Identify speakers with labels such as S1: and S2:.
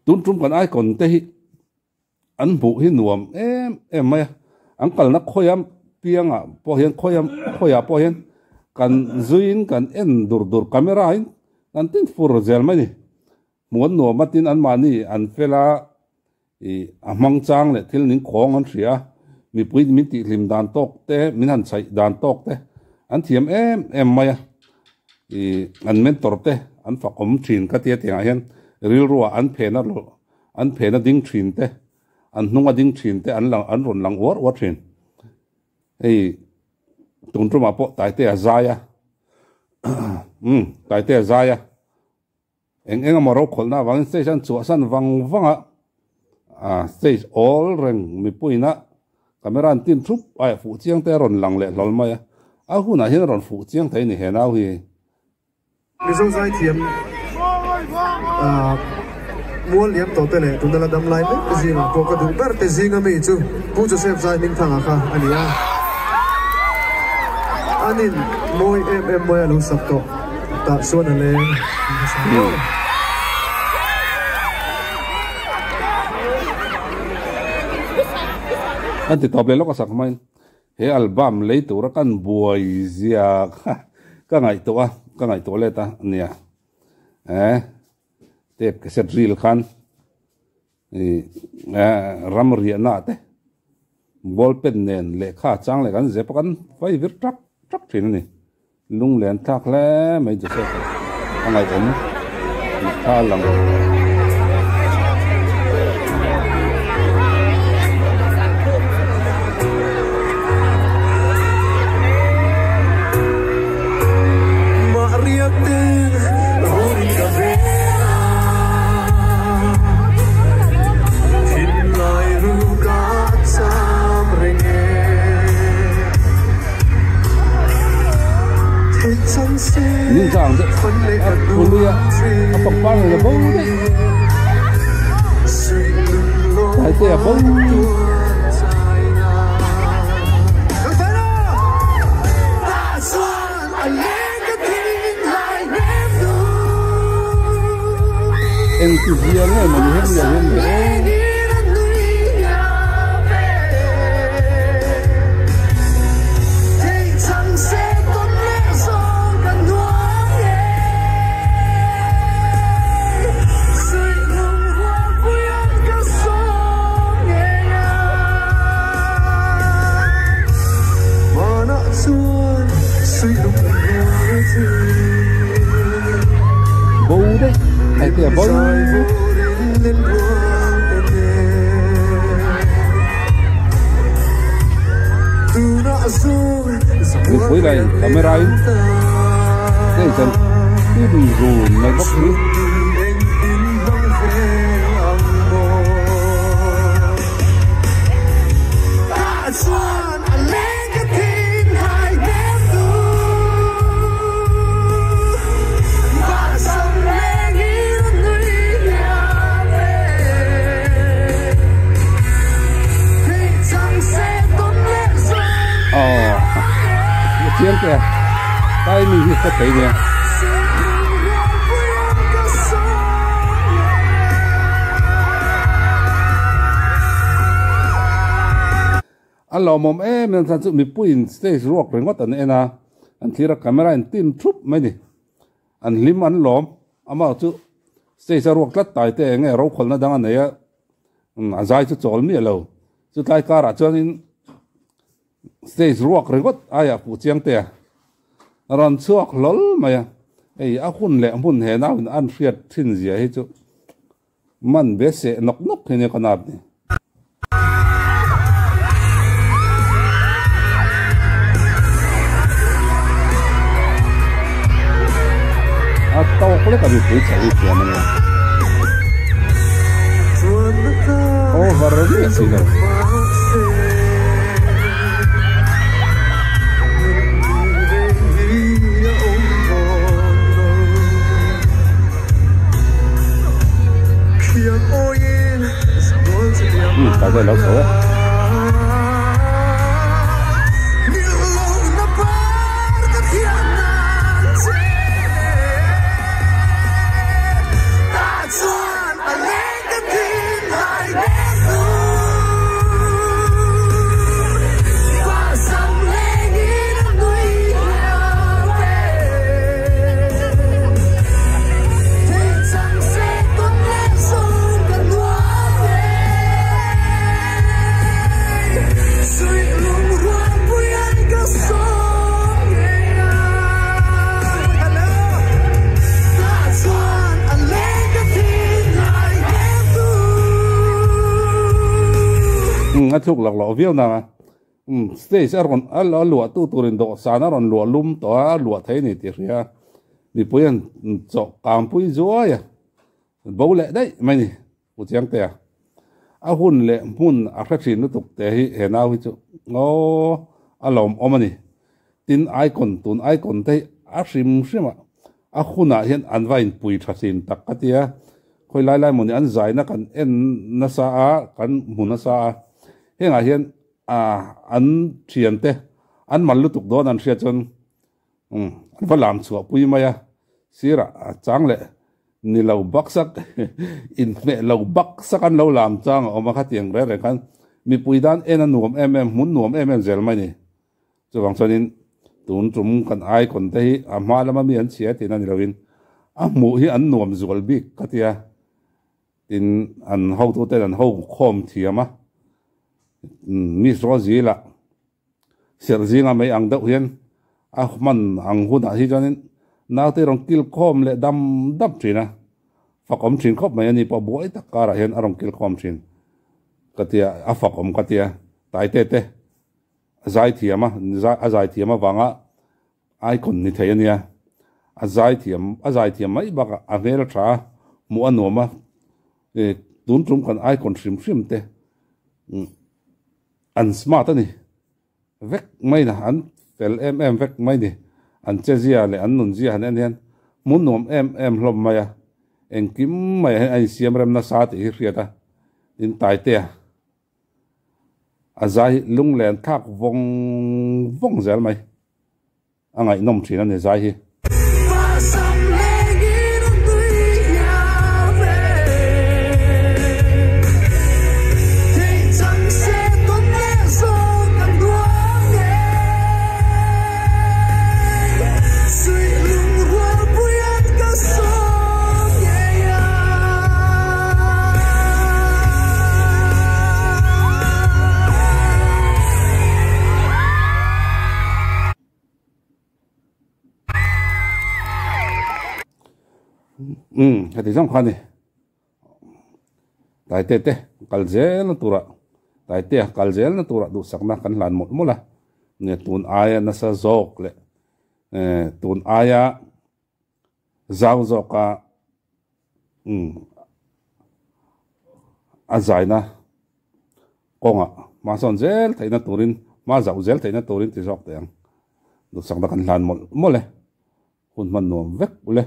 S1: tun trum kan ai kon te hi an bu hi nuam em mai angkal na khoyam pianga po hian khoya po hian kan zuin kan en dur camera in kan tin fur zel mai ni muan no matin an mani an fela amang chang le thil ning khong an ria mi pui mi ti lim dan tok te min han chai dan tok te an thiam em mai an mentor te an fa kom thin ka tia tia hian ril ruwa an phena ding thin te an hnunga ding thin te an ron lang war thin ei tun tuma po tai te azaya tai te azaya eng amaro kholna wang station chu san wanga stage all reng mi puina camera an tin thup ai fu chiang te ron lang le hlol mai a huna hin ron fu chiang thei ni he nau hi
S2: mi song sai thiam mual liam to te le tun dala dam lai me zinga ko ka du ber te zinga mi chu pu joseph zai ning thanga kha ania anin moi moi lu sap to ta suan ale
S1: anti tople lo ka sak main he album lei tur kan buai zia ka ngai to le ta nia tep ke set ril khan ram ria na te bol pen nen le kha chang le kan je pakan vai vir trak thin ni lung len thak le mai je se angai em tha lang
S2: nhưng rằng sẽ
S1: kuliah apa pang le bau de tai te bau entusiasme mà đi hết rồi bầu đấy, hay là bầu với đây camera ấy, đây chân cái gì rồi này bóc đi. Chiến kìa, tay mình thì có thấy nè. Anh lò mồm mình sản xuất mình pui stage rock rồi ngót anh na, anh thira camera anh tin trup mấy đi, anh lim anh lòm, ama chú stage rock lát tài te nghe rau khol na đang anh này à, dài chú chol mi lâu, chú tay cara cho nên stage rock rồi ngót ai à phụ chiang te, ron chuak lol mày, ấy à hun lẹ hun hè nào anh phiệt thiên gì hết chú, man bé sẽ nóc thế này con nào này. Tao có lẽ cả bị quỷ chạy đi kìa mà nè. Và rồi biết gì đâu. Tại đây lâu số á. a thuk lak lo viau na stage aron al lua tu turin do sana ron lua lum to a lua thei ni ti ria mi puyan cho kam pui zo ya bo le dai mai ni u chiang te a hun le mun a khachin nu tuk te hi he na hu chu ngo alom omani tin icon tun icon te a sim sima a khuna hian an vain pui thasin tak katia khoi lai lai moni an zai na kan en na sa a kan mun na sa henga hian an thian te an mal lu tuk don an ria chon an valam chu pui maya sira chang le ni lo baksak in me lo baksak an lo lam chang o ma khatiang re kan mi pui dan en an nuam mun nuam zel mai ni chuwang chonin tun chum kan ai kon te hi a ma lama mi an chia tin an lovin a mu hi an nuam zual bik katia tin an ho tu te an ho khom thiama mi ro zila ser zinga mai ang da hian a man ang huna hi jonin naw te rong kil khom le dam trina fakom thin khop mai ani pa boi takara hian arong kil khom thin katia a fakom katia tai te zai thiama wanga icon ni thayania azai thiam mai baka avel tha mu anoma tun trum kan icon shim te an smart ani vek mai na an fel vek mai ni an chezia le an nun zia han an mun nom hlom maya en kim mai ai siam rem na sa ti riata in tai te azai lung len thak vong zel mai angai nom thina ne zai hi hati jong khani tai te kalzel na tura tai te kalzel na tura du sakna kan lan mot mula ne tun aya na sa zok le tun aya zau zoka azaina konga ma son zel thaina turin ma zau zel thaina turin ti zok te ang du sakna kan lan mot mole hun man nom vek ule